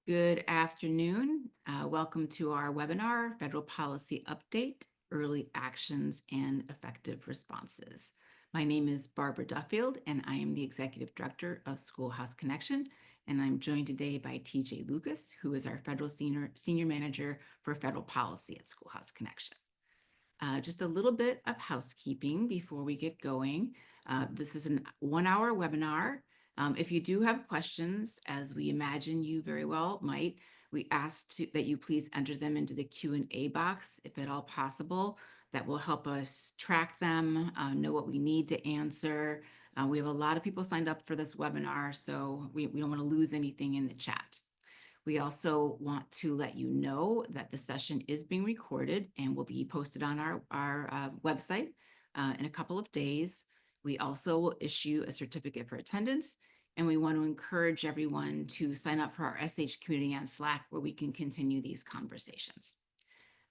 Good afternoon. Welcome to our webinar, Federal Policy Update, Early Actions and Effective Responses. My name is Barbara Duffield, and I am the Executive Director of Schoolhouse Connection, and I'm joined today by TJ Lucas, who is our Federal Senior Manager for Federal Policy at Schoolhouse Connection. Just a little bit of housekeeping before we get going. This is a 1-hour webinar. If you do have questions, as we imagine you very well might, we ask that you please enter them into the Q&A box, if at all possible. That will help us track them, know what we need to answer. We have a lot of people signed up for this webinar, so we don't want to lose anything in the chat. We also want to let you know that the session is being recorded and will be posted on our website in a couple of days. We also will issue a certificate for attendance, and we want to encourage everyone to sign up for our SH community on Slack, where we can continue these conversations.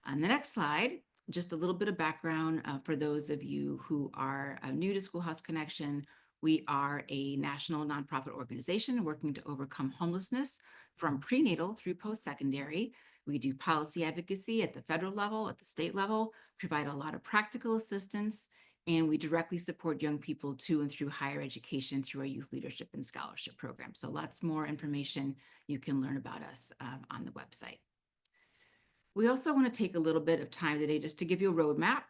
On the next slide, just a little bit of background for those of you who are new to Schoolhouse Connection. We are a national nonprofit organization working to overcome homelessness from prenatal through post-secondary. We do policy advocacy at the federal level, at the state level, provide a lot of practical assistance, and we directly support young people to and through higher education through our youth leadership and scholarship program. So lots more information you can learn about us on the website. We also want to take a little bit of time today just to give you a roadmap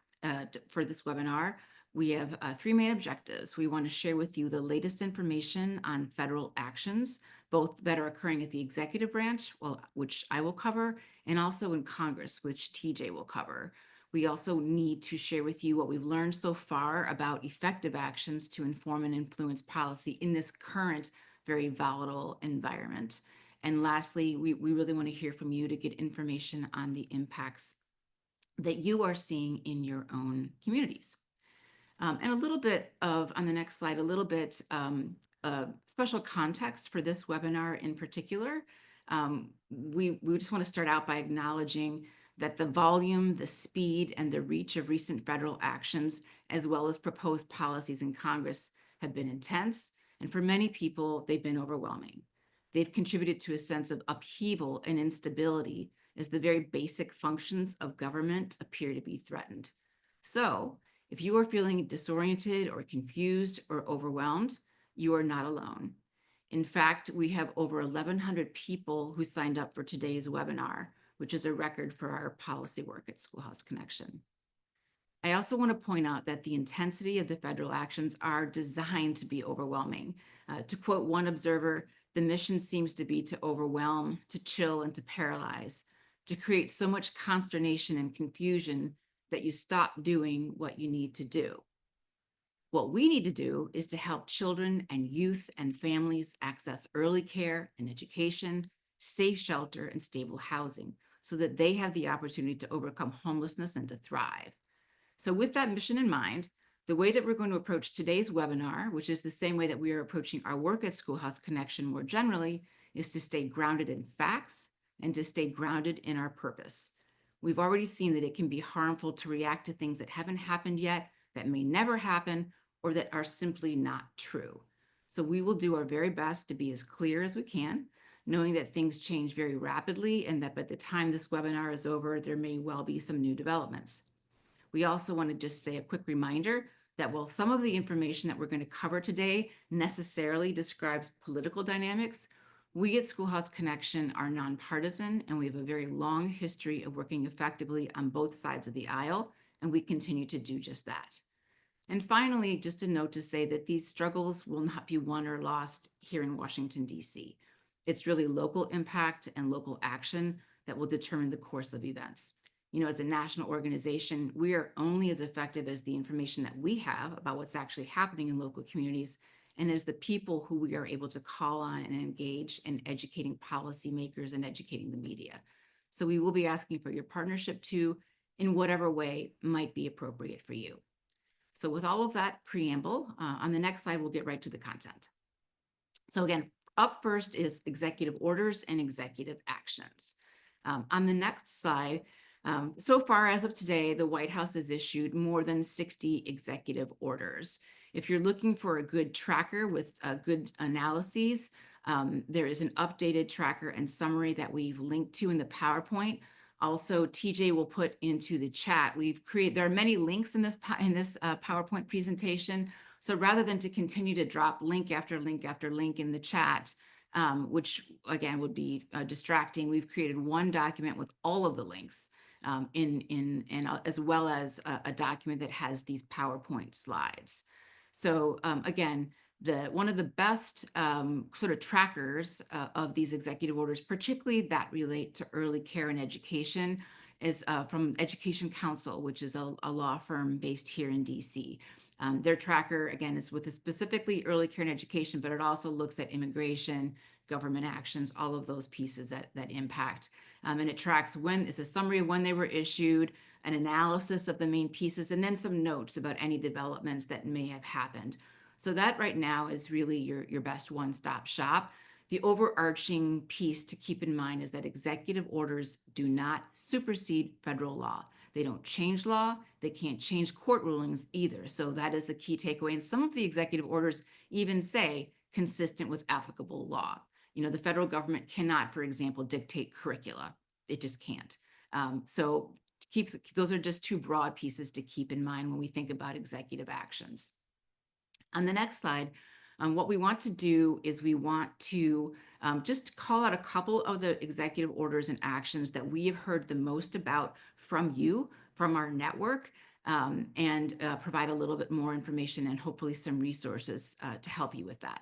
for this webinar. We have 3 main objectives. We want to share with you the latest information on federal actions, both that are occurring at the executive branch, which I will cover, and also in Congress, which TJ will cover. We also need to share with you what we've learned so far about effective actions to inform and influence policy in this current very volatile environment. And lastly, we really want to hear from you to get information on the impacts that you are seeing in your own communities. And a little bit of, on the next slide, a little bit special context for this webinar in particular. We just want to start out by acknowledging that the volume, the speed, and the reach of recent federal actions, as well as proposed policies in Congress, have been intense. And for many people, they've been overwhelming. They've contributed to a sense of upheaval and instability as the very basic functions of government appear to be threatened. So, if you are feeling disoriented or confused or overwhelmed, you are not alone. In fact, we have over 1,100 people who signed up for today's webinar, which is a record for our policy work at Schoolhouse Connection. I also want to point out that the intensity of the federal actions are designed to be overwhelming. To quote one observer, the mission seems to be to overwhelm, to chill, and to paralyze, to create so much consternation and confusion that you stop doing what you need to do. What we need to do is to help children and youth and families access early care and education, safe shelter, and stable housing so that they have the opportunity to overcome homelessness and to thrive. So with that mission in mind, the way that we're going to approach today's webinar, which is the same way that we are approaching our work at Schoolhouse Connection more generally, is to stay grounded in facts and to stay grounded in our purpose. We've already seen that it can be harmful to react to things that haven't happened yet, that may never happen, or that are simply not true. So we will do our very best to be as clear as we can, knowing that things change very rapidly and that by the time this webinar is over, there may well be some new developments. We also want to just say a quick reminder that while some of the information that we're going to cover today necessarily describes political dynamics, we at Schoolhouse Connection are nonpartisan, and we have a very long history of working effectively on both sides of the aisle, and we continue to do just that. And finally, just a note to say that these struggles will not be won or lost here in Washington, D.C. It's really local impact and local action that will determine the course of events. As a national organization, we are only as effective as the information that we have about what's actually happening in local communities and as the people who we are able to call on and engage in educating policymakers and educating the media. So we will be asking for your partnership too, in whatever way might be appropriate for you. So with all of that preamble, on the next slide, we'll get right to the content. So again, up first is executive orders and executive actions. On the next slide, so far as of today, the White House has issued more than 60 executive orders. If you're looking for a good tracker with good analyses, There is an updated tracker and summary that we've linked to in the PowerPoint. Also, TJ will put into the chat. There are many links in this PowerPoint presentation. So rather than to continue to drop link after link after link in the chat, which again would be distracting, we've created one document with all of the links as well as a document that has these PowerPoint slides. So again, one of the best sort of trackers of these executive orders, particularly that relate to early care and education, is from Education Council, which is a law firm based here in DC. Their tracker, again, is with specifically early care and education, but it also looks at immigration, government actions, all of those pieces that impact. And it tracks it's a summary of when they were issued, an analysis of the main pieces, and then some notes about any developments that may have happened. So that right now is really your best one-stop shop. The overarching piece to keep in mind is that executive orders do not supersede federal law. They don't change law. They can't change court rulings either. So that is the key takeaway. And some of the executive orders even say consistent with applicable law. The federal government cannot, for example, dictate curricula. It just can't. So those are just two broad pieces to keep in mind when we think about executive actions. On the next slide, what we want to do is we want to just call out a couple of the executive orders and actions that we have heard the most about from you, from our network, and provide a little bit more information and hopefully some resources to help you with that.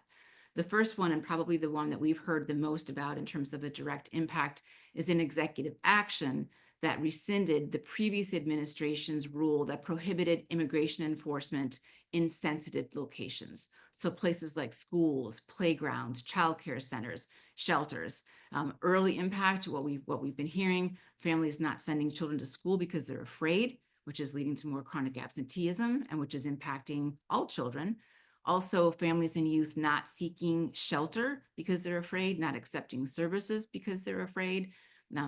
The first one, and probably the one that we've heard the most about in terms of a direct impact, is an executive action that rescinded the previous administration's rule that prohibited immigration enforcement in sensitive locations. So places like schools, playgrounds, childcare centers, shelters. Early impact, what we've been hearing, families not sending children to school because they're afraid, which is leading to more chronic absenteeism and which is impacting all children. Also, families and youth not seeking shelter because they're afraid, not accepting services because they're afraid,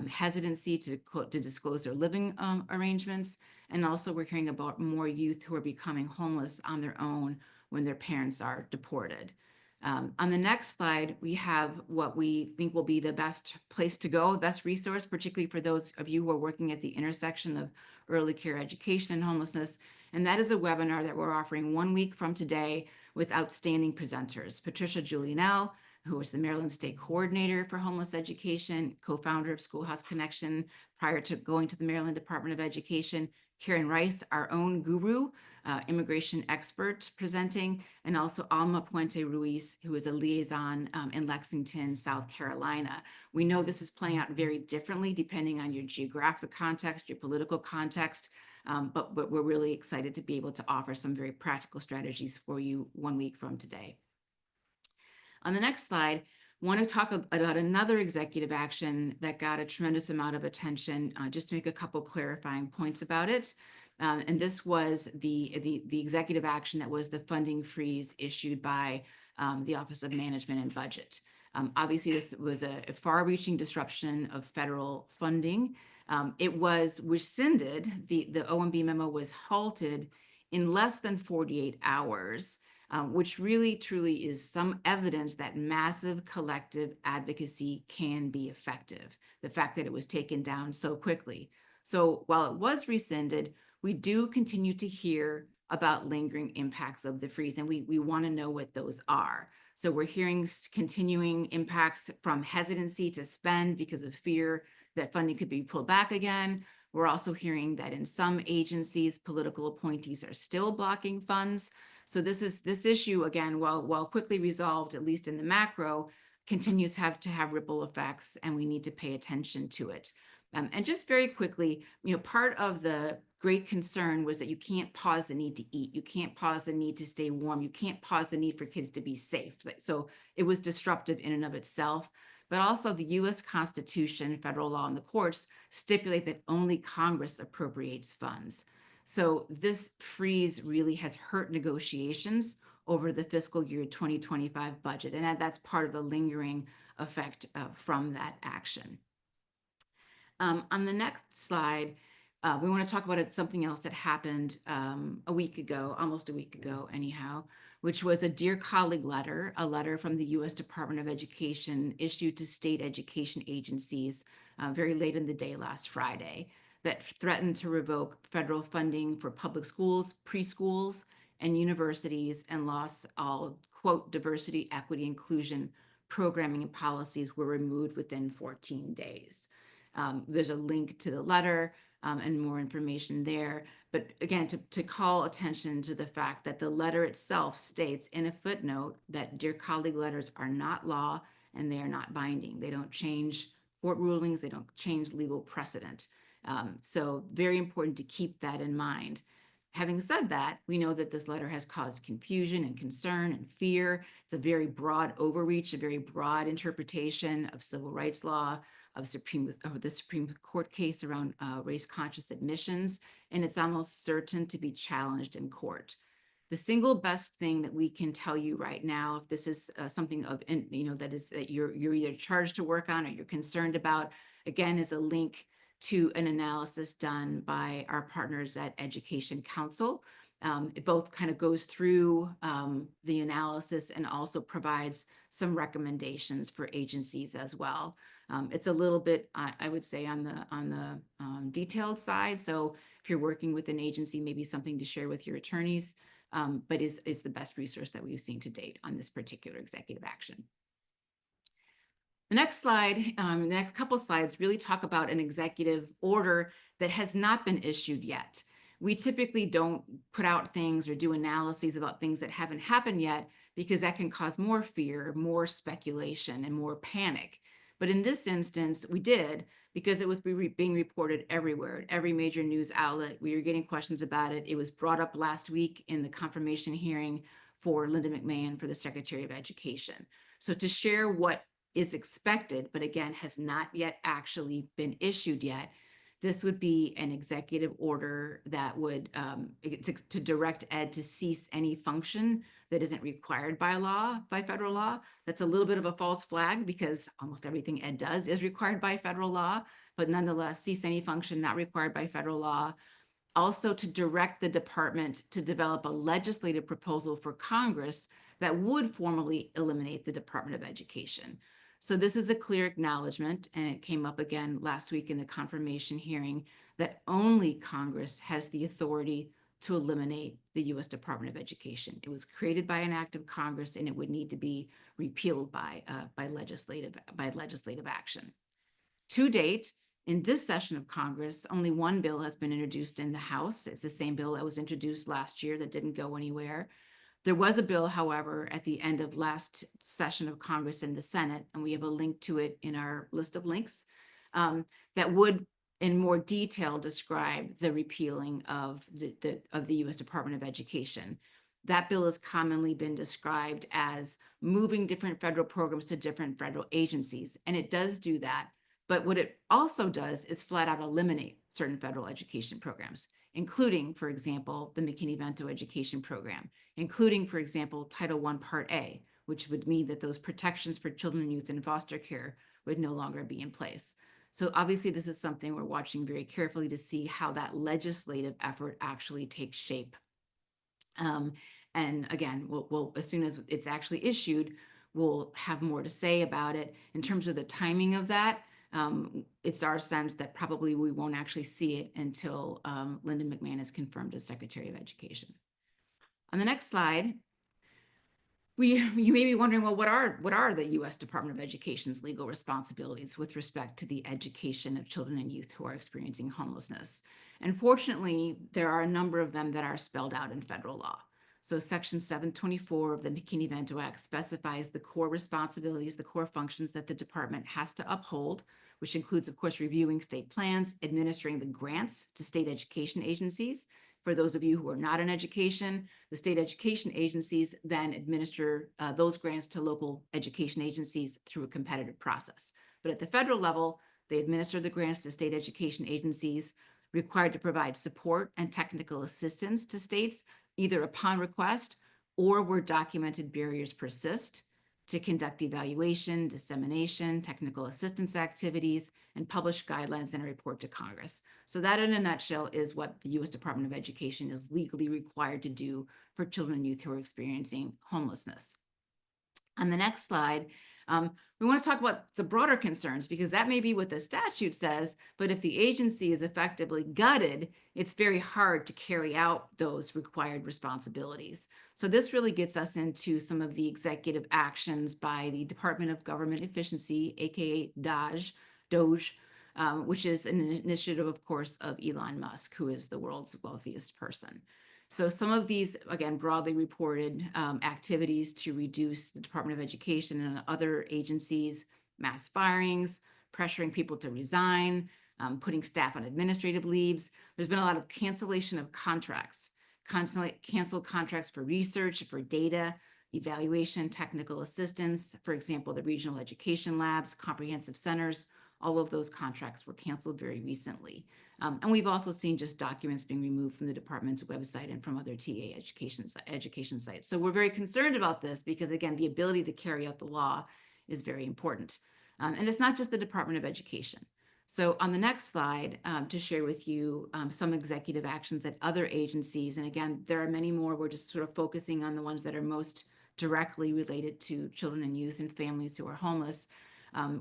hesitancy to disclose their living arrangements. And also we're hearing about more youth who are becoming homeless on their own when their parents are deported. On the next slide, we have what we think will be the best place to go, the best resource, particularly for those of you who are working at the intersection of early care education and homelessness. And that is a webinar that we're offering 1 week from today with outstanding presenters. Patricia Julianell, who was the Maryland State Coordinator for Homeless Education, co-founder of Schoolhouse Connection prior to going to the Maryland Department of Education. Karen Rice, our own guru, immigration expert presenting, and also Alma Puente Ruiz, who is a liaison in Lexington, South Carolina. We know this is playing out very differently depending on your geographic context, your political context, but we're really excited to be able to offer some very practical strategies for you 1 week from today. On the next slide, I want to talk about another executive action that got a tremendous amount of attention, just to make a couple clarifying points about it. And this was the executive action that was the funding freeze issued by the Office of Management and Budget. Obviously, this was a far-reaching disruption of federal funding. It was rescinded, the OMB memo was halted in less than 48 hours, which really truly is some evidence that massive collective advocacy can be effective, the fact that it was taken down so quickly. So while it was rescinded, we do continue to hear about lingering impacts of the freeze, and we want to know what those are. So we're hearing continuing impacts from hesitancy to spend because of fear that funding could be pulled back again. We're also hearing that in some agencies, political appointees are still blocking funds. So this issue, again, while quickly resolved, at least in the macro, continues to have ripple effects, and we need to pay attention to it. And just very quickly, part of the great concern was that you can't pause the need to eat. You can't pause the need to stay warm. You can't pause the need for kids to be safe. So it was disruptive in and of itself. But also the U.S. Constitution, federal law, and the courts stipulate that only Congress appropriates funds. So this freeze really has hurt negotiations over the fiscal year 2025 budget, and that's part of the lingering effect from that action. On the next slide, we want to talk about something else that happened a week ago, almost a week ago anyhow, which was a Dear Colleague letter, a letter from the U.S. Department of Education issued to state education agencies very late in the day last Friday, that threatened to revoke federal funding for public schools, preschools, and universities, and lost all, quote, diversity, equity, inclusion programming and policies were removed within 14 days. There's a link to the letter and more information there. But again, to call attention to the fact that the letter itself states in a footnote that Dear Colleague letters are not law and they are not binding. They don't change court rulings. They don't change legal precedent. So very important to keep that in mind. Having said that, we know that this letter has caused confusion and concern and fear. It's a very broad overreach, a very broad interpretation of civil rights law, of the Supreme Court case around race-conscious admissions, and it's almost certain to be challenged in court. The single best thing that we can tell you right now, if this is something of that you're either charged to work on or you're concerned about, again, is a link to an analysis done by our partners at Education Council. It both kind of goes through the analysis and also provides some recommendations for agencies as well. It's a little bit, I would say, on the detailed side. So if you're working with an agency, maybe something to share with your attorneys, but is the best resource that we've seen to date on this particular executive action. The next slide, the next couple slides really talk about an executive order that has not been issued yet. We typically don't put out things or do analyses about things that haven't happened yet because that can cause more fear, more speculation, and more panic. But in this instance, we did, because it was being reported everywhere, every major news outlet. We were getting questions about it. It was brought up last week in the confirmation hearing for Linda McMahon for the Secretary of Education. So to share what is expected, but again, has not yet actually been issued yet, this would be an executive order that would to direct Ed to cease any function that isn't required by law, by federal law. That's a little bit of a false flag because almost everything Ed does is required by federal law, but nonetheless, cease any function not required by federal law. Also to direct the department to develop a legislative proposal for Congress that would formally eliminate the Department of Education. So this is a clear acknowledgement, and it came up again last week in the confirmation hearing, that only Congress has the authority to eliminate the U.S. Department of Education. It was created by an act of Congress, and it would need to be repealed by legislative action. To date, in this session of Congress, only one bill has been introduced in the House. It's the same bill that was introduced last year that didn't go anywhere. There was a bill, however, at the end of last session of Congress in the Senate, and we have a link to it in our list of links, that would in more detail describe the repealing of the U.S. Department of Education. That bill has commonly been described as moving different federal programs to different federal agencies, and it does do that. But what it also does is flat out eliminate certain federal education programs, including, for example, the McKinney-Vento education program, including, for example, Title I Part A, which would mean that those protections for children and youth in foster care would no longer be in place. So obviously, this is something we're watching very carefully to see how that legislative effort actually takes shape. And again, we'll as soon as it's actually issued, we'll have more to say about it. In terms of the timing of that, it's our sense that probably we won't actually see it until Linda McMahon is confirmed as Secretary of Education. On the next slide, you may be wondering, well, what are the U.S. Department of Education's legal responsibilities with respect to the education of children and youth who are experiencing homelessness? And fortunately, there are a number of them that are spelled out in federal law. So Section 724 of the McKinney-Vento Act specifies the core responsibilities, the core functions that the department has to uphold, which includes, of course, reviewing state plans, administering the grants to state education agencies. For those of you who are not in education, the state education agencies then administer those grants to local education agencies through a competitive process. But at the federal level, they administer the grants to state education agencies, required to provide support and technical assistance to states, either upon request or where documented barriers persist, to conduct evaluation, dissemination, technical assistance activities, and publish guidelines and a report to Congress. So that in a nutshell is what the U.S. Department of Education is legally required to do for children and youth who are experiencing homelessness. On the next slide, we want to talk about the broader concerns because that may be what the statute says, but if the agency is effectively gutted, it's very hard to carry out those required responsibilities. So this really gets us into some of the executive actions by the Department of Government Efficiency, aka DOGE, which is an initiative, of course, of Elon Musk, who is the world's wealthiest person. So some of these, again, broadly reported activities to reduce the Department of Education and other agencies, mass firings, pressuring people to resign, putting staff on administrative leaves. There's been a lot of cancellation of contracts, canceled contracts for research, for data, evaluation, technical assistance. For example, the regional education labs, comprehensive centers, all of those contracts were canceled very recently. And we've also seen just documents being removed from the department's website and from other TA education sites. So we're very concerned about this because, again, the ability to carry out the law is very important. And it's not just the Department of Education. So on the next slide, to share with you some executive actions at other agencies. And again, there are many more. We're just sort of focusing on the ones that are most directly related to children and youth and families who are homeless.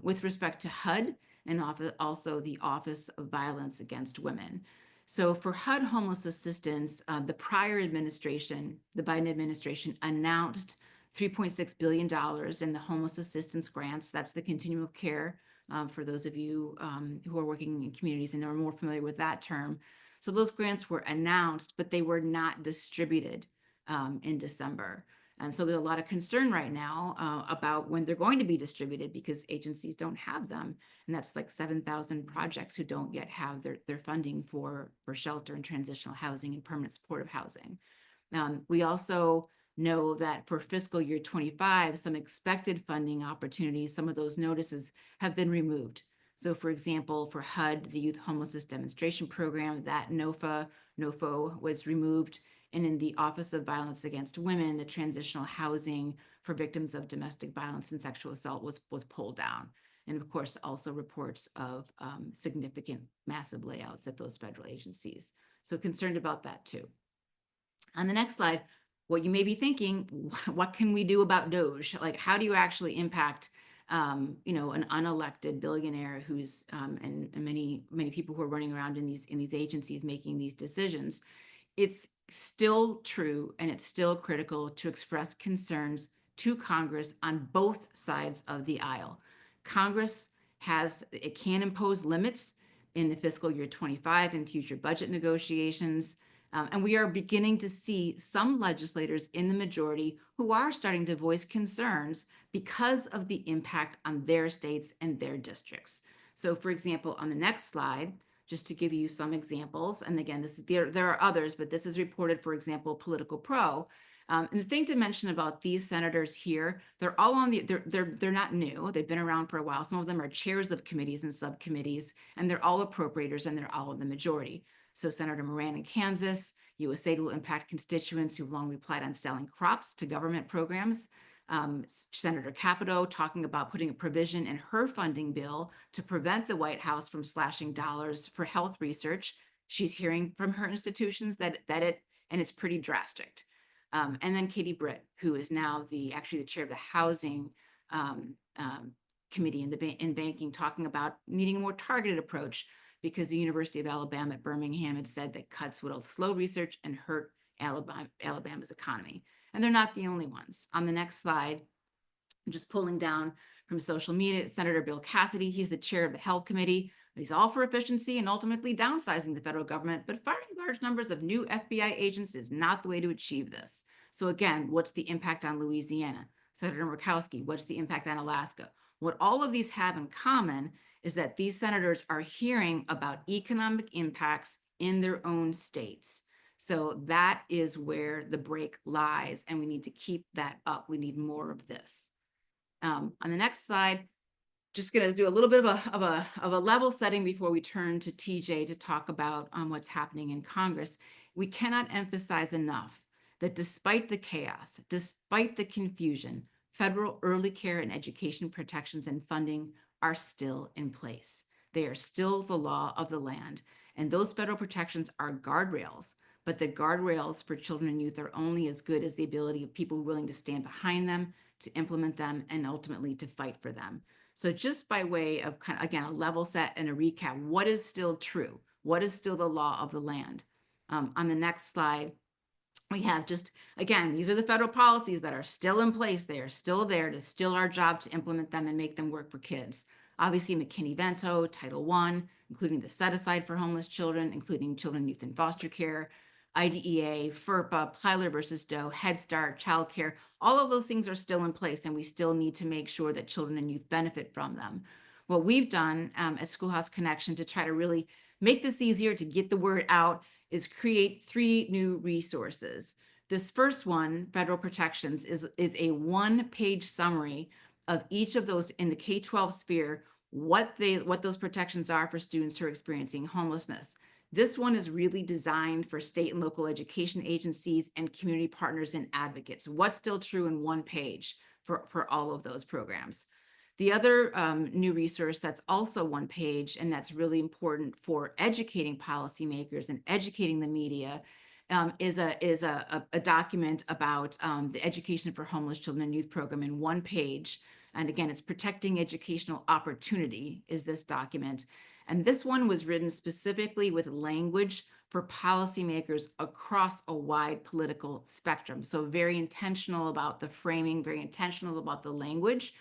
With respect to HUD, and also the Office of Violence Against Women. So for HUD homeless assistance, the prior administration, the Biden administration, announced $3.6 billion in the homeless assistance grants. That's the continuum of care for those of you who are working in communities and are more familiar with that term. So those grants were announced, but they were not distributed in December. And so there's a lot of concern right now about when they're going to be distributed because agencies don't have them. And that's like 7,000 projects who don't yet have their funding for shelter and transitional housing and permanent supportive housing. We also know that for fiscal year 25, some expected funding opportunities, some of those notices have been removed. So for example, for HUD, the Youth Homelessness Demonstration Program, that NOFO was removed. And in the Office of Violence Against Women, the transitional housing for victims of domestic violence and sexual assault was pulled down. And of course, also reports of significant massive layouts at those federal agencies. So concerned about that too. On the next slide, what you may be thinking, what can we do about DOGE? Like, how do you actually impact an unelected billionaire who's and many people who are running around in these agencies making these decisions? It's still true and it's still critical to express concerns to Congress on both sides of the aisle. Congress can impose limits in the fiscal year 25 and future budget negotiations. And we are beginning to see some legislators in the majority who are starting to voice concerns because of the impact on their states and their districts. So for example, on the next slide, just to give you some examples, and again, there are others, but this is reported, for example, Political Pro. And the thing to mention about these senators here, they're all on they're not new. They've been around for a while. Some of them are chairs of committees and subcommittees, and they're all appropriators, and they're all in the majority. So Senator Moran in Kansas, USAID will impact constituents who've long relied on selling crops to government programs. Senator Capito talking about putting a provision in her funding bill to prevent the White House from slashing dollars for health research. She's hearing from her institutions that it's pretty drastic. And then Katie Britt, who is now actually the chair of the Housing Committee in Banking, talking about needing a more targeted approach because the University of Alabama at Birmingham had said that cuts would slow research and hurt Alabama's economy. And they're not the only ones. On the next slide, just pulling down from social media, Senator Bill Cassidy, he's the chair of the Health Committee. He's all for efficiency and ultimately downsizing the federal government, but firing large numbers of new FBI agents is not the way to achieve this. So again, what's the impact on Louisiana? Senator Murkowski, what's the impact on Alaska? What all of these have in common is that these senators are hearing about economic impacts in their own states. So that is where the break lies, and we need to keep that up. We need more of this. On the next slide, just going to do a little bit of a level setting before we turn to TJ to talk about what's happening in Congress. We cannot emphasize enough that despite the chaos, despite the confusion, federal early care and education protections and funding are still in place. They are still the law of the land. And those federal protections are guardrails, but the guardrails for children and youth are only as good as the ability of people willing to stand behind them, to implement them, and ultimately to fight for them. So just by way of kind of, again, a level set and a recap, what is still true? What is still the law of the land? On the next slide, we have just, again, these are the federal policies that are still in place. They are still there. It is still our job to implement them and make them work for kids. Obviously, McKinney-Vento, Title I, including the set-aside for homeless children, including children and youth in foster care, IDEA, FERPA, Plyler versus Doe, Head Start, child care, all of those things are still in place, and we still need to make sure that children and youth benefit from them. What we've done at Schoolhouse Connection to try to really make this easier to get the word out is create 3 new resources. This first one, Federal Protections, is a one-page summary of each of those in the K-12 sphere, what those protections are for students who are experiencing homelessness. This one is really designed for state and local education agencies and community partners and advocates. What's still true in one page for all of those programs. The other new resource that's also one page, and that's really important for educating policymakers and educating the media, is a document about the Education for Homeless Children and Youth program in one page. And again, it's Protecting Educational Opportunity is this document. And this one was written specifically with language for policymakers across a wide political spectrum. So very intentional about the framing, very intentional about the language.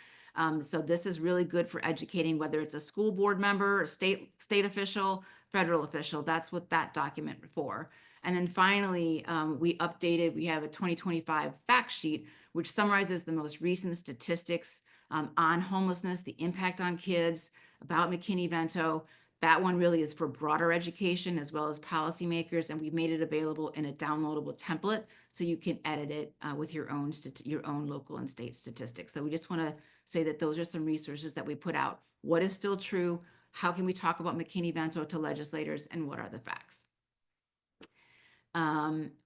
So this is really good for educating, whether it's a school board member, a state official, federal official. That's what that document for. And then finally, we have a 2025 fact sheet, which summarizes the most recent statistics on homelessness, the impact on kids, about McKinney-Vento. That one really is for broader education as well as policymakers, and we've made it available in a downloadable template so you can edit it with your own local and state statistics. So we just want to say that those are some resources that we put out. What is still true? How can we talk about McKinney-Vento to legislators, and what are the facts?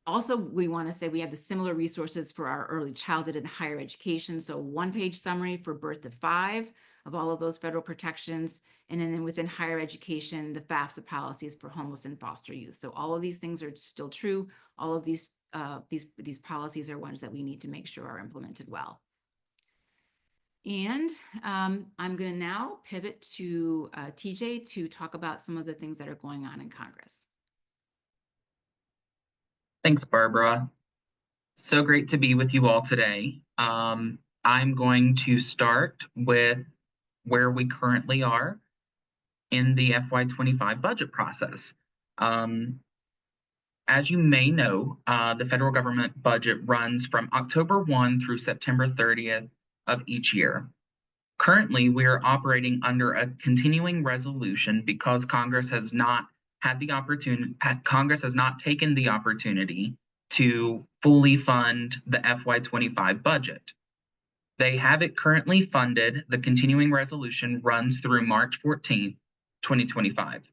Also, we want to say we have the similar resources for our early childhood and higher education. So one-page summary for birth to 5 of all of those federal protections. And then within higher education, the FAFSA policies for homeless and foster youth. So all of these things are still true. All of these policies are ones that we need to make sure are implemented well. And I'm going to now pivot to TJ to talk about some of the things that are going on in Congress. Thanks, Barbara. So great to be with you all today. I'm going to start with where we currently are in the FY25 budget process. As you may know, the federal government budget runs from October 1 through September 30th of each year. Currently, we are operating under a continuing resolution because Congress has not taken the opportunity to fully fund the FY25 budget. They have it currently funded. The continuing resolution runs through March 14th, 2025.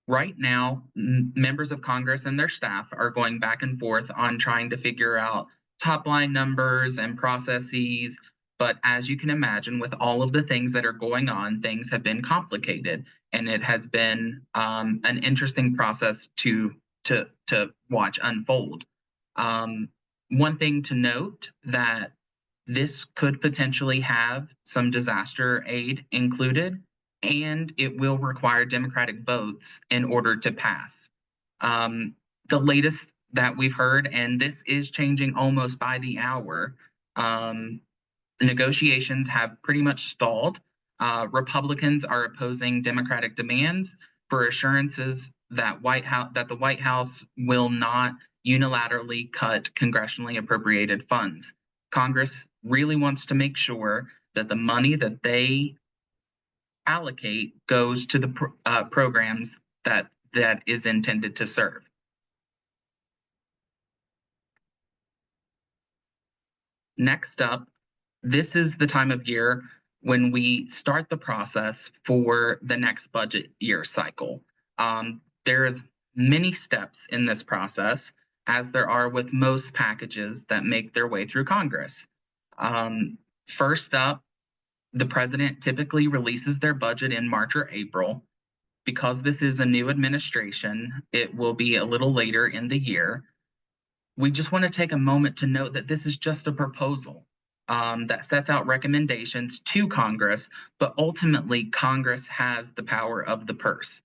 Right now, members of Congress and their staff are going back and forth on trying to figure out top line numbers and processes. But as you can imagine, with all of the things that are going on, things have been complicated, and it has been an interesting process to watch unfold. One thing to note that this could potentially have some disaster aid included, and it will require Democratic votes in order to pass. The latest that we've heard, and this is changing almost by the hour, negotiations have pretty much stalled. Republicans are opposing Democratic demands for assurances that the White House will not unilaterally cut congressionally appropriated funds. Congress really wants to make sure that the money that they allocate goes to the programs that is intended to serve. Next up, this is the time of year when we start the process for the next budget year cycle. There's many steps in this process, as there are with most packages that make their way through Congress. First up, the president typically releases their budget in March or April. Because this is a new administration, it will be a little later in the year. We just want to take a moment to note that this is just a proposal that sets out recommendations to Congress, but ultimately Congress has the power of the purse.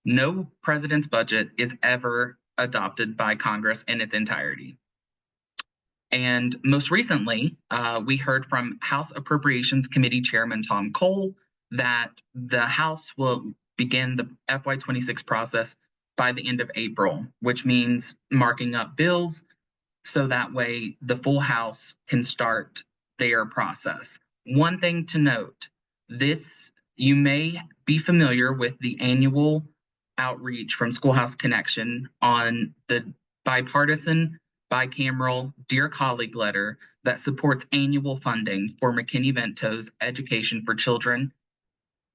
No president's budget is ever adopted by Congress in its entirety. And most recently, we heard from House Appropriations Committee Chairman Tom Cole that the House will begin the FY26 process by the end of April, which means marking up bills so that way the full House can start their process. One thing to note, you may be familiar with the annual outreach from Schoolhouse Connection on the bipartisan, bicameral Dear Colleague letter that supports annual funding for McKinney-Vento's Education for Children,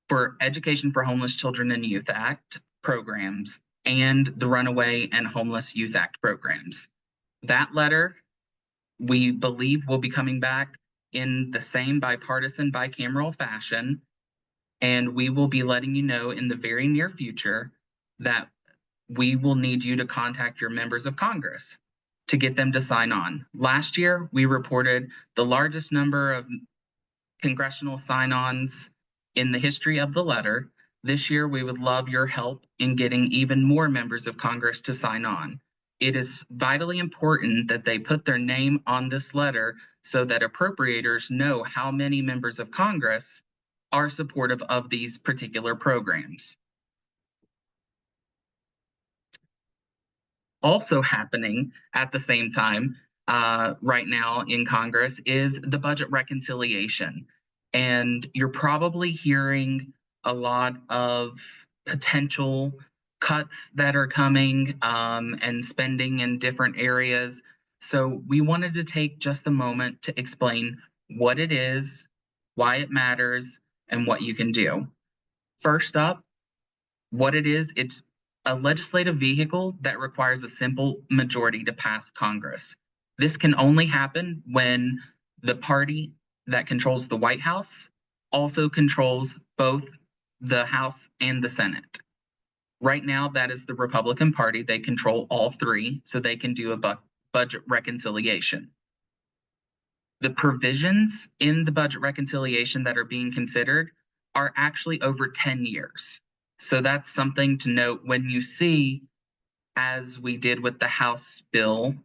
for Education for Homeless Children and Youth Act programs, and the Runaway and Homeless Youth Act programs. That letter, we believe, will be coming back in the same bipartisan, bicameral fashion, and we will be letting you know in the very near future that we will need you to contact your members of Congress to get them to sign on. Last year, we reported the largest number of congressional sign-ons in the history of the letter. This year, we would love your help in getting even more members of Congress to sign on. It is vitally important that they put their name on this letter so that appropriators know how many members of Congress are supportive of these particular programs. Also happening at the same time right now in Congress is the budget reconciliation. And you're probably hearing a lot of potential cuts that are coming and spending in different areas. So we wanted to take just a moment to explain what it is, why it matters, and what you can do. First up, what it is, it's a legislative vehicle that requires a simple majority to pass Congress. This can only happen when the party that controls the White House also controls both the House and the Senate. Right now, that is the Republican Party. They control all three, so they can do a budget reconciliation. The provisions in the budget reconciliation that are being considered are actually over 10 years. So that's something to note when you see, as we did with the House bill,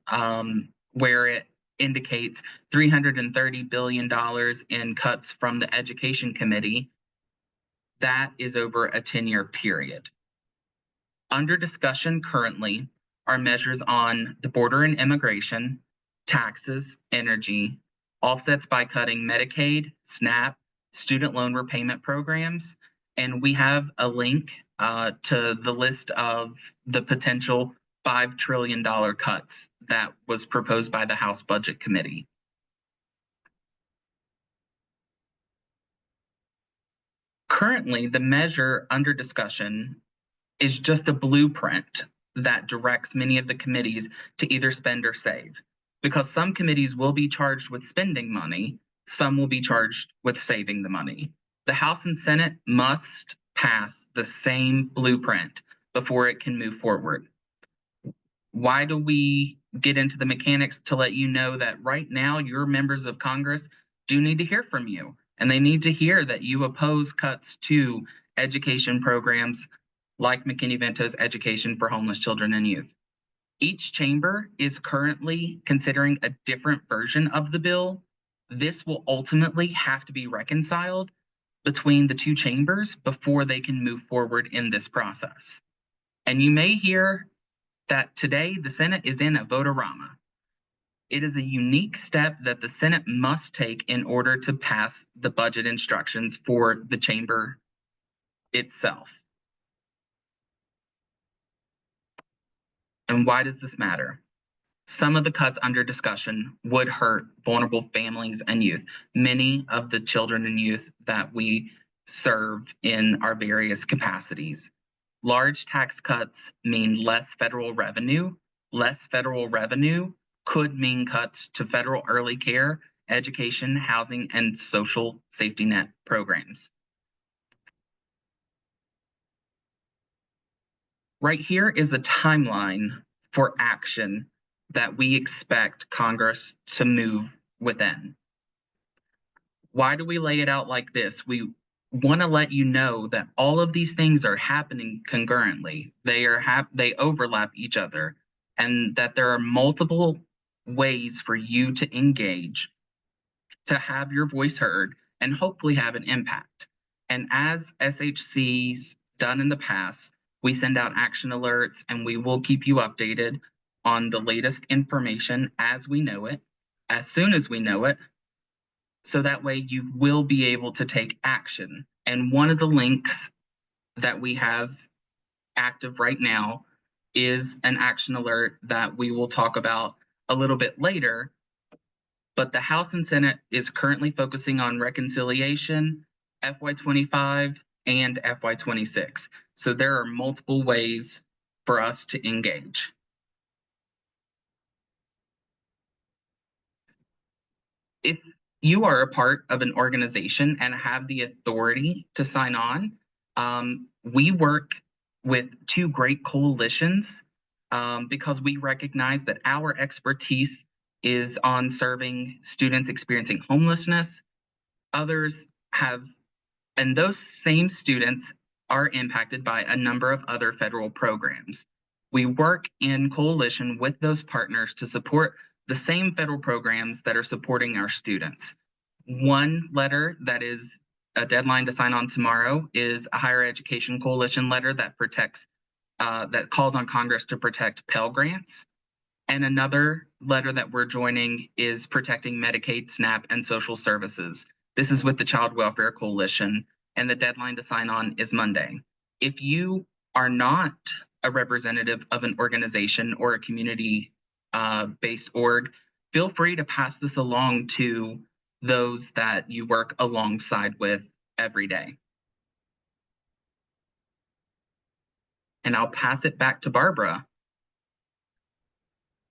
where it indicates $330 billion in cuts from the Education Committee. That is over a 10-year period. Under discussion currently are measures on the border and immigration, taxes, energy, offsets by cutting Medicaid, SNAP, student loan repayment programs, and we have a link to the list of the potential $5 trillion cuts that was proposed by the House Budget Committee. Currently, the measure under discussion is just a blueprint that directs many of the committees to either spend or save, because some committees will be charged with spending money, some will be charged with saving the money. The House and Senate must pass the same blueprint before it can move forward. Why do we get into the mechanics? To let you know that right now your members of Congress do need to hear from you, and they need to hear that you oppose cuts to education programs like McKinney-Vento's Education for Homeless Children and Youth. Each chamber is currently considering a different version of the bill. This will ultimately have to be reconciled between the two chambers before they can move forward in this process. And you may hear that today the Senate is in a vote-a-rama. It is a unique step that the Senate must take in order to pass the budget instructions for the chamber itself. And why does this matter? Some of the cuts under discussion would hurt vulnerable families and youth, many of the children and youth that we serve in our various capacities. Large tax cuts mean less federal revenue. Less federal revenue could mean cuts to federal early care education, housing, and social safety net programs. Right here is a timeline for action that we expect Congress to move within. Why do we lay it out like this? We want to let you know that all of these things are happening concurrently. They overlap each other, and that there are multiple ways for you to engage, to have your voice heard, and hopefully have an impact. And as SHC's done in the past, we send out action alerts and we will keep you updated on the latest information as we know it, as soon as we know it, so that way you will be able to take action. And one of the links that we have active right now is an action alert that we will talk about a little bit later. But the House and Senate is currently focusing on reconciliation, FY25, and FY26. So there are multiple ways for us to engage. If you are a part of an organization and have the authority to sign on, we work with two great coalitions because we recognize that our expertise is on serving students experiencing homelessness. Others have, and those same students are impacted by a number of other federal programs. We work in coalition with those partners to support the same federal programs that are supporting our students. One letter that is a deadline to sign on tomorrow is a higher education coalition letter that that calls on Congress to protect Pell Grants. And another letter that we're joining is protecting Medicaid, SNAP, and social services. This is with the Child Welfare Coalition, and the deadline to sign on is Monday. If you are not a representative of an organization or a community-based org, feel free to pass this along to those that you work alongside with every day. And I'll pass it back to Barbara.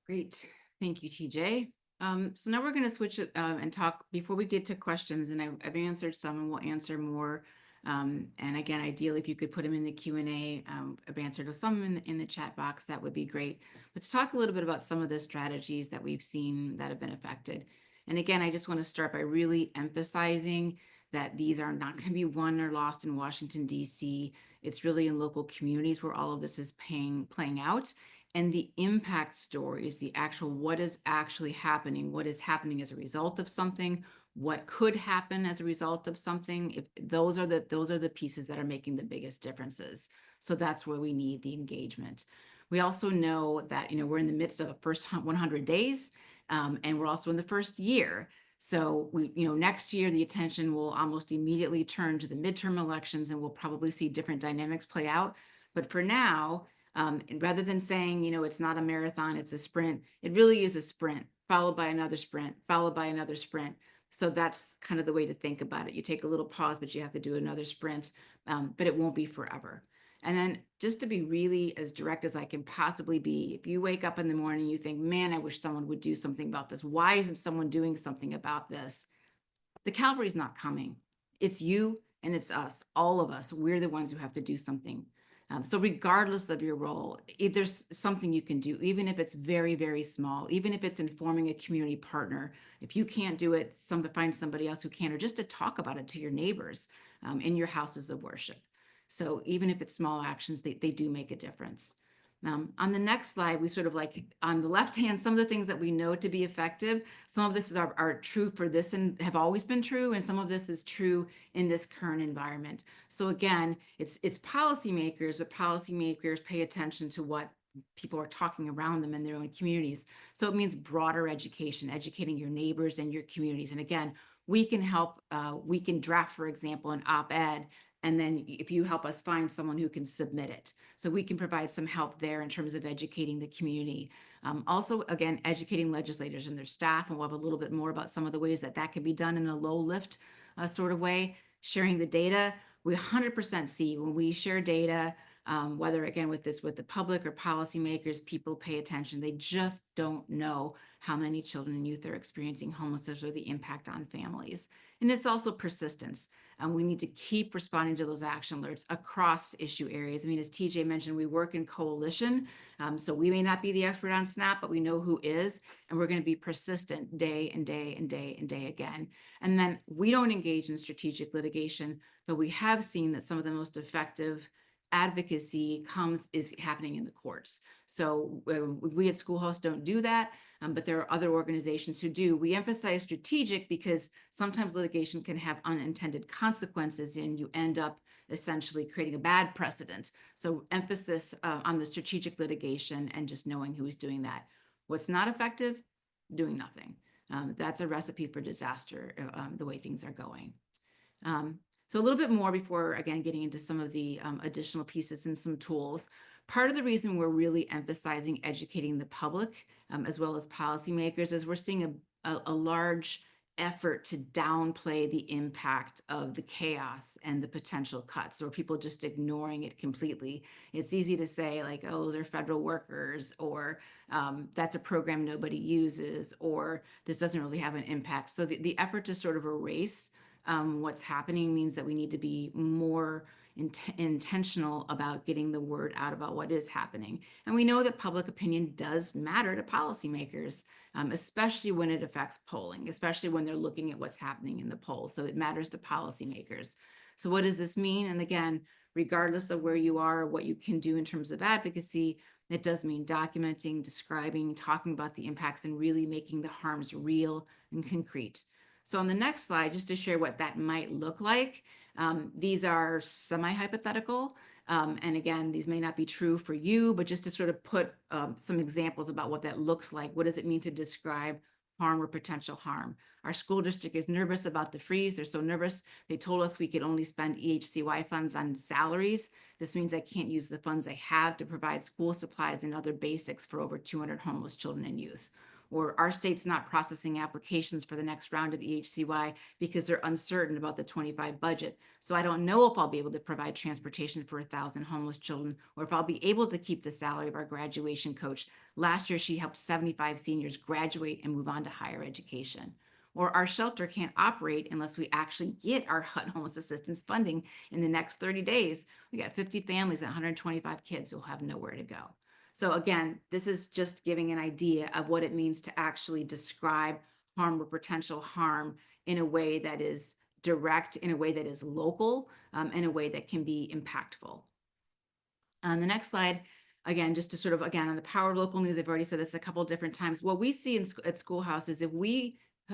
Great. Thank you, TJ. So now we're going to switch it and talk before we get to questions, and I've answered some and we'll answer more. And again, ideally, if you could put them in the Q&A, I've answered some in the chat box, that would be great. Let's talk a little bit about some of the strategies that we've seen that have been affected. And again, I just want to start by really emphasizing that these are not going to be won or lost in Washington, D.C. It's really in local communities where all of this is playing out. And the impact stories, the actual what is actually happening, what is happening as a result of something, what could happen as a result of something, if those are the pieces that are making the biggest differences. So that's where we need the engagement. We also know that we're in the midst of the first 100 days, and we're also in the first year. So next year the attention will almost immediately turn to the midterm elections, and we'll probably see different dynamics play out. But for now, rather than saying, it's not a marathon, it's a sprint, it really is a sprint, followed by another sprint, followed by another sprint. So that's kind of the way to think about it. You take a little pause, but you have to do another sprint, but it won't be forever. And then just to be really as direct as I can possibly be, if you wake up in the morning, you think, man, I wish someone would do something about this. Why isn't someone doing something about this? The cavalry's not coming. It's you and it's us, all of us. We're the ones who have to do something. So regardless of your role, if there's something you can do, even if it's very, very small, even if it's informing a community partner, if you can't do it, find somebody else who can, or just to talk about it to your neighbors in your houses of worship. So even if it's small actions, they do make a difference. On the next slide, we sort of on the left hand, some of the things that we know to be effective. Some of this are true for this and have always been true, and some of this is true in this current environment. So again, it's policymakers, but policymakers pay attention to what people are talking around them in their own communities. So it means broader education, educating your neighbors and your communities. And again, we can help, we can draft, for example, an op-ed, and then if you help us find someone who can submit it. So we can provide some help there in terms of educating the community. Also, again, educating legislators and their staff, and we'll have a little bit more about some of the ways that can be done in a low lift sort of way. Sharing the data, we 100% see when we share data, whether again with the public or policymakers, people pay attention. They just don't know how many children and youth are experiencing homelessness or the impact on families. And it's also persistence. We need to keep responding to those action alerts across issue areas. I mean, as TJ mentioned, we work in coalition. So we may not be the expert on SNAP, but we know who is, and we're going to be persistent day and day and day and day again. And then we don't engage in strategic litigation, but we have seen that some of the most effective advocacy is happening in the courts. So we at Schoolhouse don't do that, but there are other organizations who do. We emphasize strategic because sometimes litigation can have unintended consequences and you end up essentially creating a bad precedent. So emphasis on the strategic litigation and just knowing who is doing that. What's not effective? Doing nothing. That's a recipe for disaster, the way things are going. So a little bit more before, again, getting into some of the additional pieces and some tools. Part of the reason we're really emphasizing educating the public as well as policymakers is we're seeing a large effort to downplay the impact of the chaos and the potential cuts, or people just ignoring it completely. It's easy to say like, oh, they're federal workers, or that's a program nobody uses, or this doesn't really have an impact. So the effort to sort of erase what's happening means that we need to be more intentional about getting the word out about what is happening. And we know that public opinion does matter to policymakers, especially when it affects polling, especially when they're looking at what's happening in the polls. So it matters to policymakers. So what does this mean? And again, regardless of where you are, what you can do in terms of advocacy, it does mean documenting, describing, talking about the impacts, and really making the harms real and concrete. So on the next slide, just to share what that might look like, these are semi-hypothetical. And again, these may not be true for you, but just to sort of put some examples about what that looks like. What does it mean to describe harm or potential harm? Our school district is nervous about the freeze. They're so nervous. They told us we could only spend EHCY funds on salaries. This means I can't use the funds I have to provide school supplies and other basics for over 200 homeless children and youth. Or our state's not processing applications for the next round of EHCY because they're uncertain about the 25 budget. So I don't know if I'll be able to provide transportation for 1,000 homeless children, or if I'll be able to keep the salary of our graduation coach. Last year, she helped 75 seniors graduate and move on to higher education. Or our shelter can't operate unless we actually get our HUD homeless assistance funding in the next 30 days. We got 50 families and 125 kids who'll have nowhere to go. So again, this is just giving an idea of what it means to actually describe harm or potential harm in a way that is direct, in a way that is local, in a way that can be impactful. On the next slide, again, just to sort of, again, on the power of local news, I've already said this a couple of different times. What we see at Schoolhouse is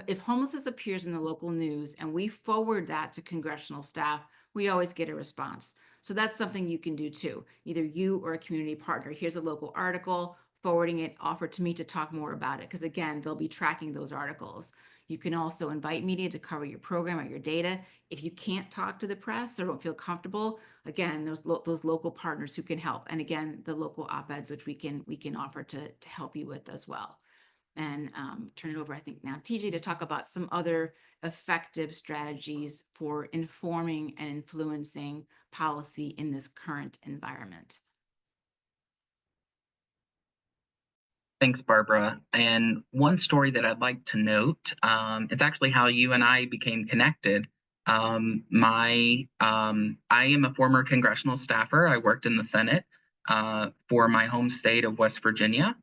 if homelessness appears in the local news and we forward that to congressional staff, we always get a response. So that's something you can do too. Either you or a community partner. Here's a local article, forwarding it, offer to me to talk more about it. Because again, they'll be tracking those articles. You can also invite media to cover your program or your data. If you can't talk to the press or don't feel comfortable, again, those local partners who can help. And again, the local op-eds, which we can offer to help you with as well. And turn it over, I think, now TJ to talk about some other effective strategies for informing and influencing policy in this current environment. Thanks, Barbara. And one story that I'd like to note, it's actually how you and I became connected. I am a former congressional staffer. I worked in the Senate for my home state of West Virginia,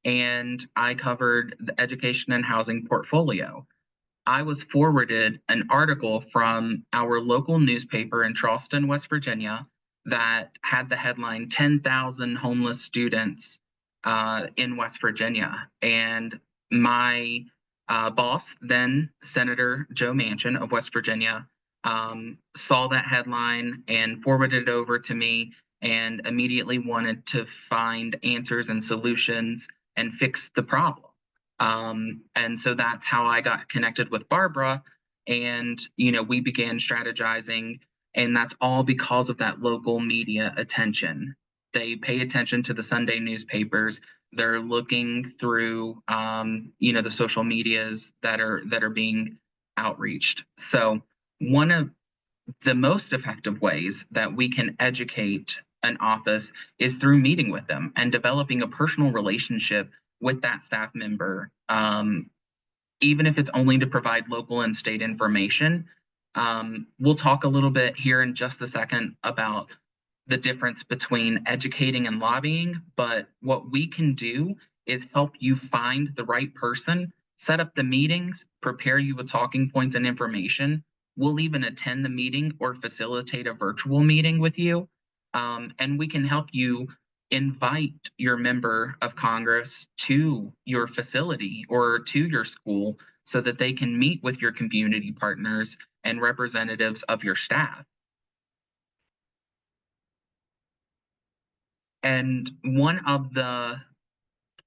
and I covered the education and housing portfolio. I was forwarded an article from our local newspaper in Charleston, West Virginia, that had the headline 10,000 homeless students in West Virginia. And my boss, then Senator Joe Manchin of West Virginia, saw that headline and forwarded it over to me and immediately wanted to find answers and solutions and fix the problem. And so that's how I got connected with Barbara. And, we began strategizing, and that's all because of that local media attention. They pay attention to the Sunday newspapers. They're looking through, the social medias that are being outreached. So one of the most effective ways that we can educate an office is through meeting with them and developing a personal relationship with that staff member, even if it's only to provide local and state information. We'll talk a little bit here in just a second about the difference between educating and lobbying, but what we can do is help you find the right person, set up the meetings, prepare you with talking points and information. We'll even attend the meeting or facilitate a virtual meeting with you. And we can help you invite your member of Congress to your facility or to your school so that they can meet with your community partners and representatives of your staff. And one of the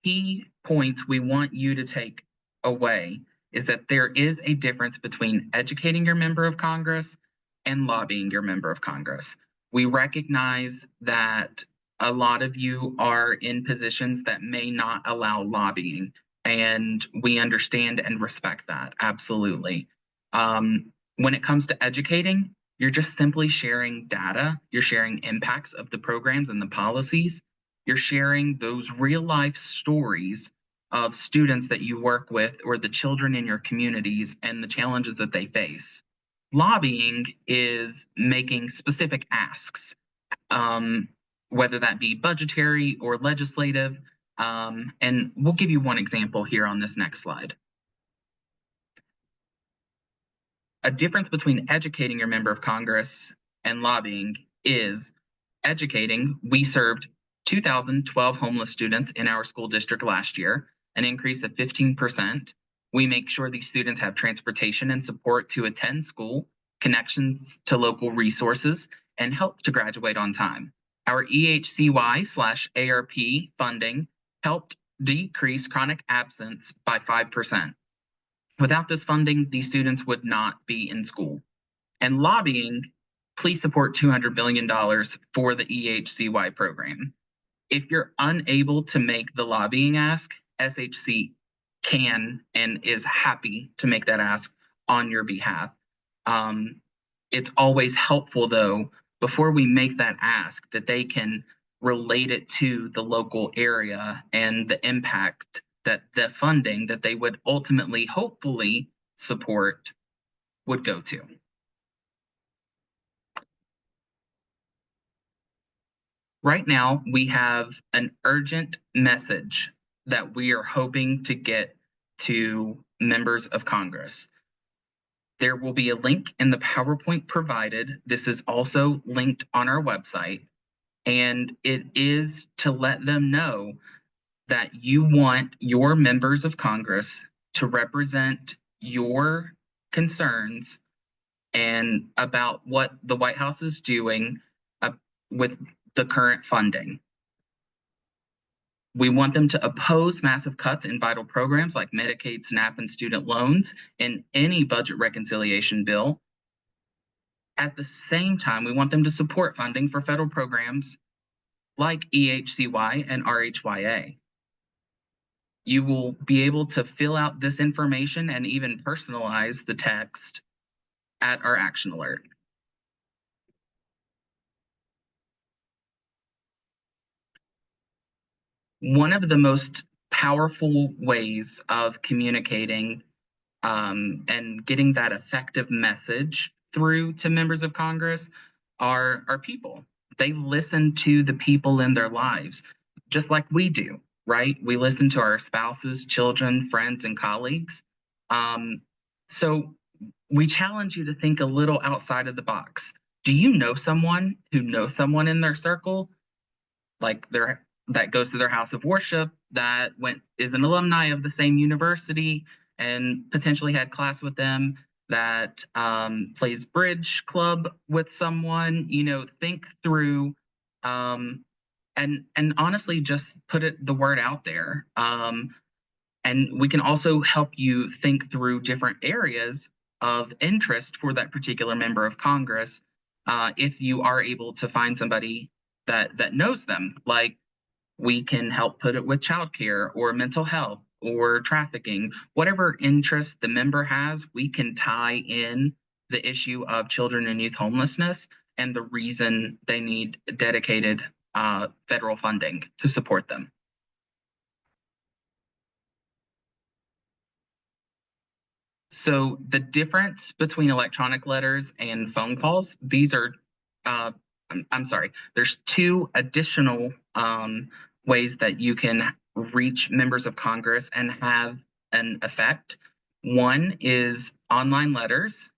key points we want you to take away is that there is a difference between educating your member of Congress and lobbying your member of Congress. We recognize that a lot of you are in positions that may not allow lobbying, and we understand and respect that, absolutely. When it comes to educating, you're just simply sharing data, you're sharing impacts of the programs and the policies, you're sharing those real life stories of students that you work with or the children in your communities and the challenges that they face. Lobbying is making specific asks, whether that be budgetary or legislative. And we'll give you one example here on this next slide. A difference between educating your member of Congress and lobbying is educating. We served 2,012 homeless students in our school district last year, an increase of 15%. We make sure these students have transportation and support to attend school, connections to local resources, and help to graduate on time. Our EHCY/ARP funding helped decrease chronic absence by 5%. Without this funding, these students would not be in school. And lobbying, please support $200 billion for the EHCY program. If you're unable to make the lobbying ask, SHC can and is happy to make that ask on your behalf. It's always helpful, though, before we make that ask, that they can relate it to the local area and the impact that the funding that they would ultimately, hopefully, support would go to. Right now, we have an urgent message that we are hoping to get to members of Congress. There will be a link in the PowerPoint provided. This is also linked on our website, and it is to let them know that you want your members of Congress to represent your concerns and about what the White House is doing with the current funding. We want them to oppose massive cuts in vital programs like Medicaid, SNAP, and student loans in any budget reconciliation bill. At the same time, we want them to support funding for federal programs like EHCY and RHYA. You will be able to fill out this information and even personalize the text at our action alert. One of the most powerful ways of communicating and getting that effective message through to members of Congress are people. They listen to the people in their lives, just like we do, right? We listen to our spouses, children, friends, and colleagues. So we challenge you to think a little outside of the box. Do you know someone who knows someone in their circle, like that goes to their house of worship, that is an alumni of the same university and potentially had class with them, that plays bridge club with someone? Think through and honestly just put the word out there. And we can also help you think through different areas of interest for that particular member of Congress, if you are able to find somebody that knows them. Like, we can help put it with childcare or mental health or trafficking. Whatever interest the member has, we can tie in the issue of children and youth homelessness and the reason they need dedicated federal funding to support them. So the difference between electronic letters and phone calls, these are, I'm sorry, there's two additional ways that you can reach members of Congress and have an effect. One is online letters.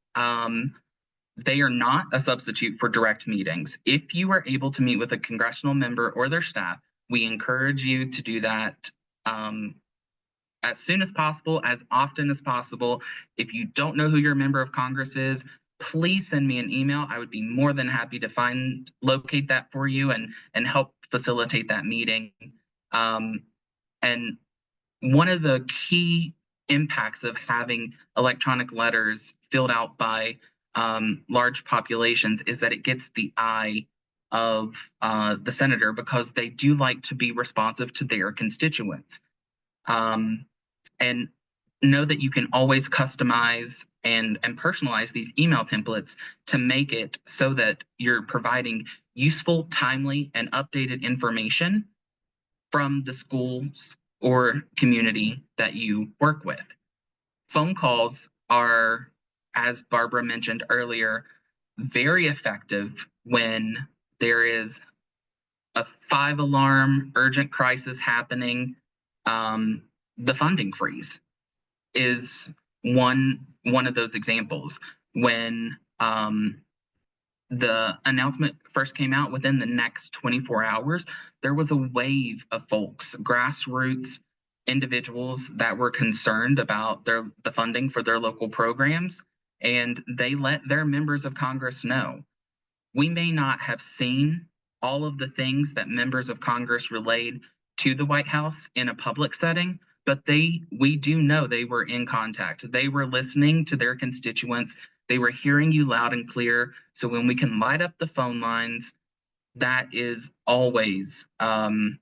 They are not a substitute for direct meetings. If you are able to meet with a congressional member or their staff, we encourage you to do that as soon as possible, as often as possible. If you don't know who your member of Congress is, please send me an email. I would be more than happy to locate that for you and help facilitate that meeting. And one of the key impacts of having electronic letters filled out by large populations is that it gets the eye of the senator, because they do like to be responsive to their constituents. And know that you can always customize and personalize these email templates to make it so that you're providing useful, timely, and updated information from the schools or community that you work with. Phone calls are, as Barbara mentioned earlier, very effective when there is a 5-alarm urgent crisis happening. The funding freeze is one of those examples. When the announcement first came out, within the next 24 hours, there was a wave of folks, grassroots individuals, that were concerned about the funding for their local programs, and they let their members of Congress know. We may not have seen all of the things that members of Congress relayed to the White House in a public setting, but we do know they were in contact. They were listening to their constituents. They were hearing you loud and clear. So when we can light up the phone lines, that is always an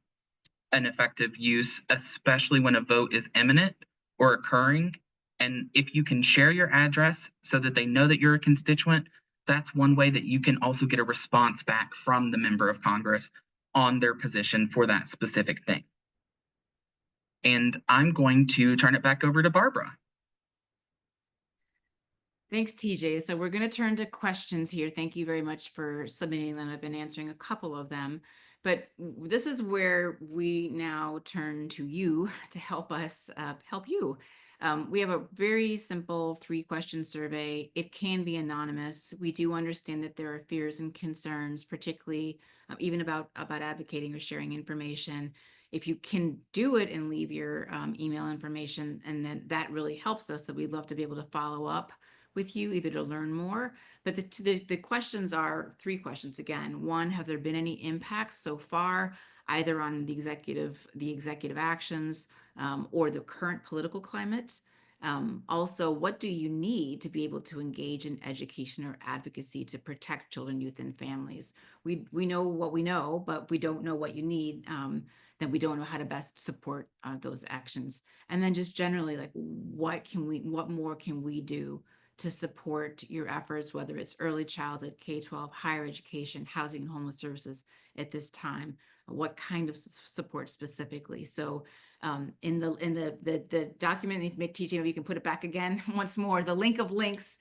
effective use, especially when a vote is imminent or occurring. And if you can share your address so that they know that you're a constituent, that's one way that you can also get a response back from the member of Congress on their position for that specific thing. And I'm going to turn it back over to Barbara. Thanks, TJ. So we're going to turn to questions here. Thank you very much for submitting them. I've been answering a couple of them, but this is where we now turn to you to help us help you. We have a very simple 3-question survey. It can be anonymous. We do understand that there are fears and concerns, particularly even about advocating or sharing information. If you can do it and leave your email information, and then that really helps us. So we'd love to be able to follow up with you, either to learn more. But the questions are 3 questions again. 1, have there been any impacts so far, either on the executive actions or the current political climate? Also, what do you need to be able to engage in education or advocacy to protect children, youth, and families? We know what we know, but we don't know what you need. Then we don't know how to best support those actions. And then just generally, like, what more can we do to support your efforts, whether it's early childhood, K-12, higher education, housing and homeless services at this time? What kind of support specifically? So in the document, TJ, maybe you can put it back again once more. The link of links,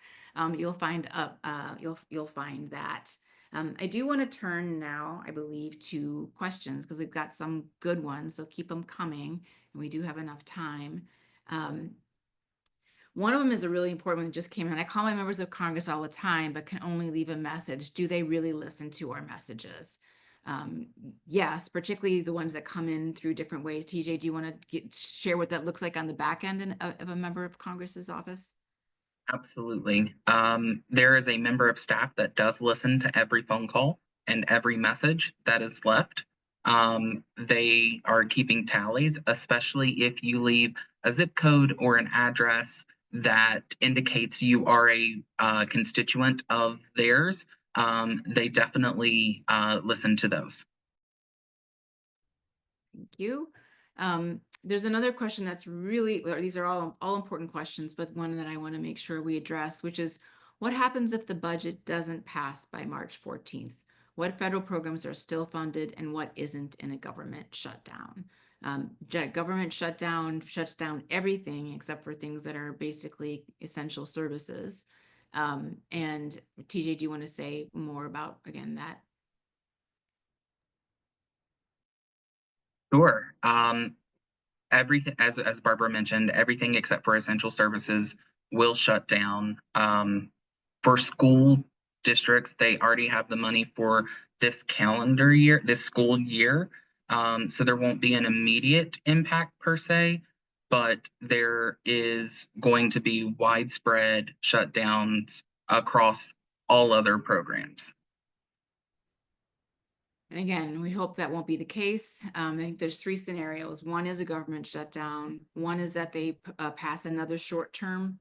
you'll find you'll find that. I do want to turn now, I believe, to questions, because we've got some good ones, so keep them coming, and we do have enough time. One of them is a really important one that just came in. I call my members of Congress all the time, but can only leave a message. Do they really listen to our messages? Yes, particularly the ones that come in through different ways. TJ, do you want to share what that looks like on the back end of a member of Congress's office? Absolutely. There is a member of staff that does listen to every phone call and every message that is left. They are keeping tallies, especially if you leave a zip code or an address that indicates you are a constituent of theirs. They definitely listen to those. Thank you. There's another question that's really, these are all important questions, but one that I want to make sure we address, which is, What happens if the budget doesn't pass by March 14th? What federal programs are still funded and what isn't in a government shutdown? Government shutdown shuts down everything except for things that are basically essential services. And TJ, do you want to say more about, again, that? Sure. Everything, as Barbara mentioned, everything except for essential services will shut down. For school districts, they already have the money for this calendar year, this school year. So there won't be an immediate impact per se, but there is going to be widespread shutdowns across all other programs. And again, we hope that won't be the case. I think there's three scenarios. One is a government shutdown. One is that they pass another short-term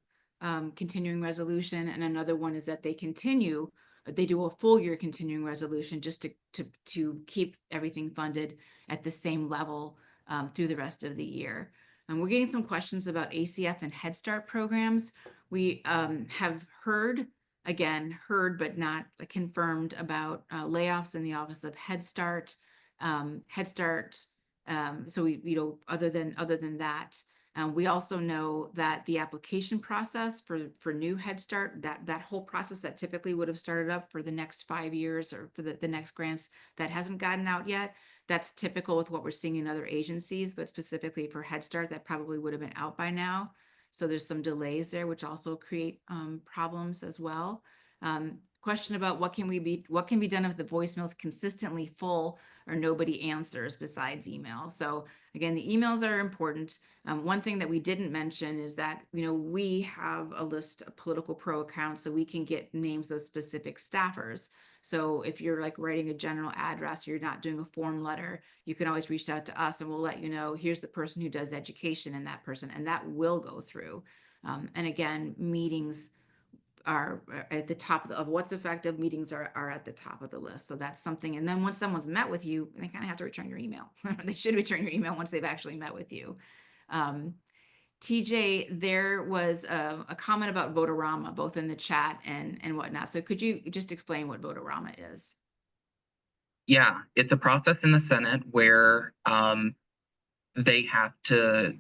continuing resolution, and another one is that they do a full year continuing resolution just to keep everything funded at the same level through the rest of the year. And we're getting some questions about ACF and Head Start programs. We have heard but not confirmed about layoffs in the Office of Head Start. Head Start. So other than that, we also know that the application process for new Head Start, that whole process that typically would have started up for the next 5 years or for the next grants, that hasn't gotten out yet. That's typical with what we're seeing in other agencies, but specifically for Head Start, that probably would have been out by now. So there's some delays there, which also create problems as well. Question about what can be done if the voicemail is consistently full or nobody answers besides email. So again, the emails are important. One thing that we didn't mention is that, we have a list of political pro accounts, so we can get names of specific staffers. So if you're like writing a general address, you're not doing a form letter, you can always reach out to us and we'll let you know, here's the person who does education and that person, and that will go through. And again, meetings are at the top of what's effective. Meetings are at the top of the list. So that's something. And then once someone's met with you, they kind of have to return your email. They should return your email once they've actually met with you. TJ, there was a comment about Votorama, both in the chat and whatnot. So could you just explain what Votorama is? Yeah, it's a process in the Senate where they have to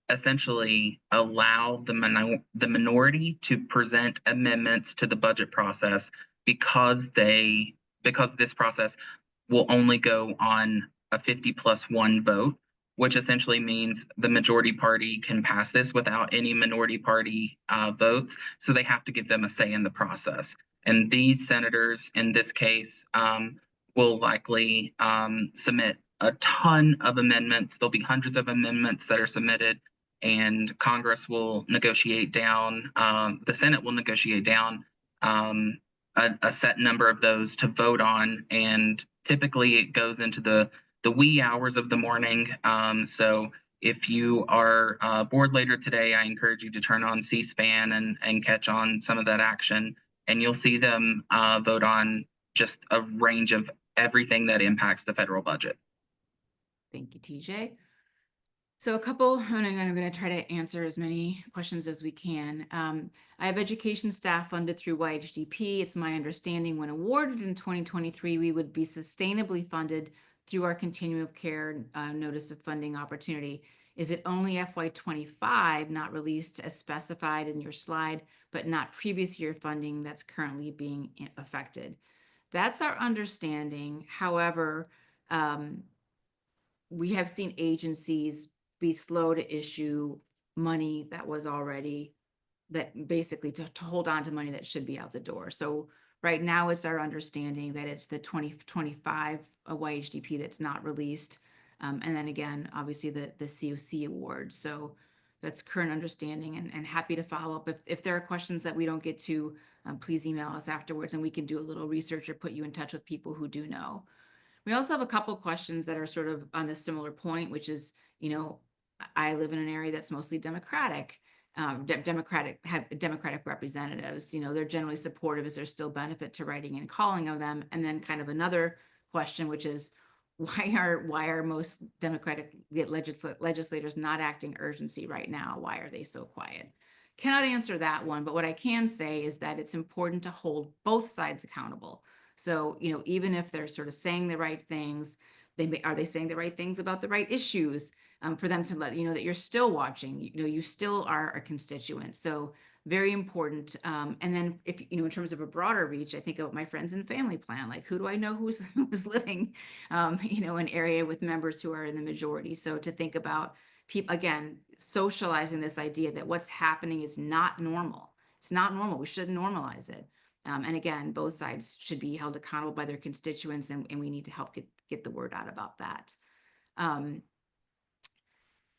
essentially allow the minority to present amendments to the budget process because this process will only go on a 50+1 vote, which essentially means the majority party can pass this without any minority party votes. So they have to give them a say in the process. And these senators, in this case, will likely submit a ton of amendments. There'll be hundreds of amendments that are submitted, and Congress will negotiate down, the Senate will negotiate down a set number of those to vote on. And typically it goes into the wee hours of the morning. So if you are bored later today, I encourage you to turn on C-SPAN and catch on some of that action. And you'll see them vote on just a range of everything that impacts the federal budget. Thank you, TJ. So I'm going to try to answer as many questions as we can. I have education staff funded through YHDP. It's my understanding when awarded in 2023, we would be sustainably funded through our continuum of care notice of funding opportunity. Is it only FY25 not released as specified in your slide, but not previous year funding that's currently being affected? That's our understanding. However, we have seen agencies be slow to issue money that was already, that basically to hold on to money that should be out the door. So right now it's our understanding that it's the 2025 YHDP that's not released. And then again, obviously the COC award. So that's current understanding, and happy to follow up. If there are questions that we don't get to, please email us afterwards and we can do a little research or put you in touch with people who do know. We also have a couple questions that are sort of on a similar point, which is, I live in an area that's mostly Democratic. Have Democratic representatives. They're generally supportive. Is there still benefit to writing and calling of them? And then kind of another question, which is, why are most Democratic legislators not acting urgency right now? Why are they so quiet? cannot answer that one, but what I can say is that it's important to hold both sides accountable. So, even if they're sort of saying the right things, are they saying the right things about the right issues? For them to let you know that you're still watching, you still are a constituent. So very important. And then if, in terms of a broader reach, I think of my friends and family plan, like who do I know who's living, an area with members who are in the majority. So to think about people, again, socializing this idea that what's happening is not normal. It's not normal. We shouldn't normalize it. And again, both sides should be held accountable by their constituents, and we need to help get the word out about that.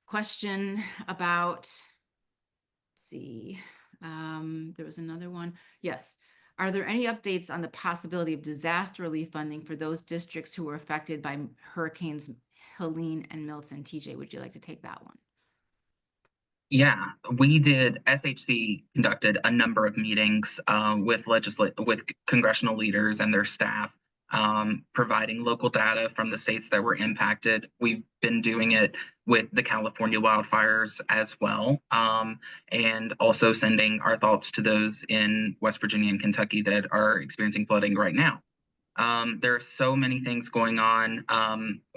Question about, let's see, there was another one. Yes. Are there any updates on the possibility of disaster relief funding for those districts who were affected by hurricanes Helene and Milton? TJ, would you like to take that one? Yeah, SHC conducted a number of meetings with congressional leaders and their staff, providing local data from the states that were impacted. We've been doing it with the California wildfires as well, and also sending our thoughts to those in West Virginia and Kentucky that are experiencing flooding right now. There are so many things going on.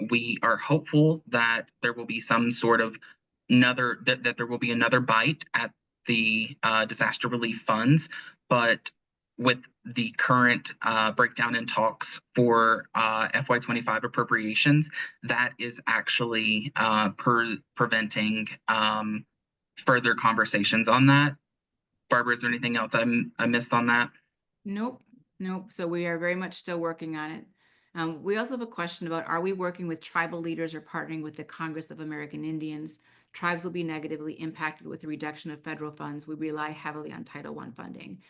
We are hopeful that there will be some sort of that there will be another bite at the disaster relief funds, but with the current breakdown in talks for FY25 appropriations, that is actually preventing further conversations on that. Barbara, is there anything else I missed on that? Nope. So we are very much still working on it. We also have a question about, are we working with tribal leaders or partnering with the Congress of American Indians? Tribes will be negatively impacted with the reduction of federal funds. We rely heavily on Title I funding.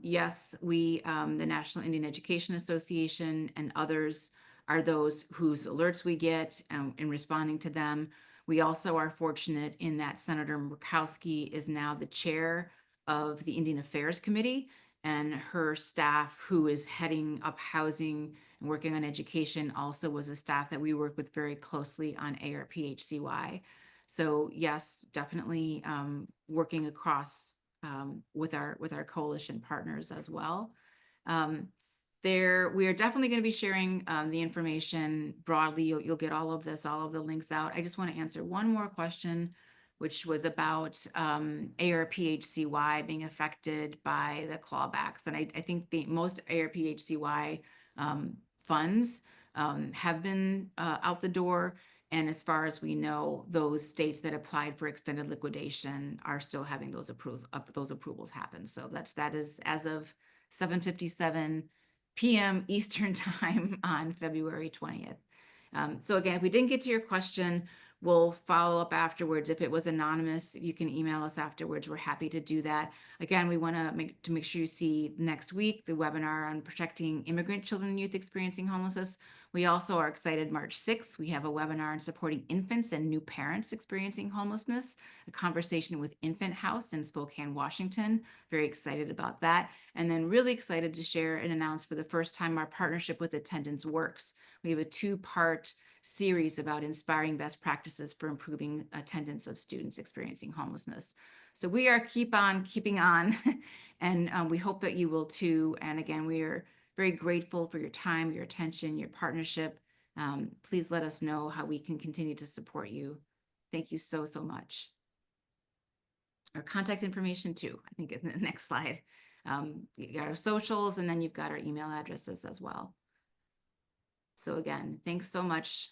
Yes, the National Indian Education Association and others are those whose alerts we get in responding to them. We also are fortunate in that Senator Murkowski is now the chair of the Indian Affairs Committee, and her staff, who is heading up housing and working on education, also was a staff that we work with very closely on ARPHCY. So yes, definitely working across with our coalition partners as well. We are definitely going to be sharing the information broadly. You'll get all of the links out. I just want to answer one more question, which was about ARPHCY being affected by the clawbacks. And I think most ARPHCY funds have been out the door. And as far as we know, those states that applied for extended liquidation are still having those approvals happen. So that is as of 7:57 p.m. Eastern time on February 20th. So again, if we didn't get to your question, we'll follow up afterwards. If it was anonymous, you can email us afterwards. We're happy to do that. Again, we want to make sure you see next week the webinar on protecting immigrant children and youth experiencing homelessness. We also are excited March 6th. We have a webinar on supporting infants and new parents experiencing homelessness, a conversation with Infant House in Spokane, Washington. Very excited about that. And then really excited to share and announce for the first time our partnership with Attendance Works. We have a 2-part series about inspiring best practices for improving attendance of students experiencing homelessness. So we are keeping on, and we hope that you will too. And again, we are very grateful for your time, your attention, your partnership. Please let us know how we can continue to support you. Thank you so much. Our contact information too, I think in the next slide. You got our socials, and then you've got our email addresses as well. So again, thanks so much.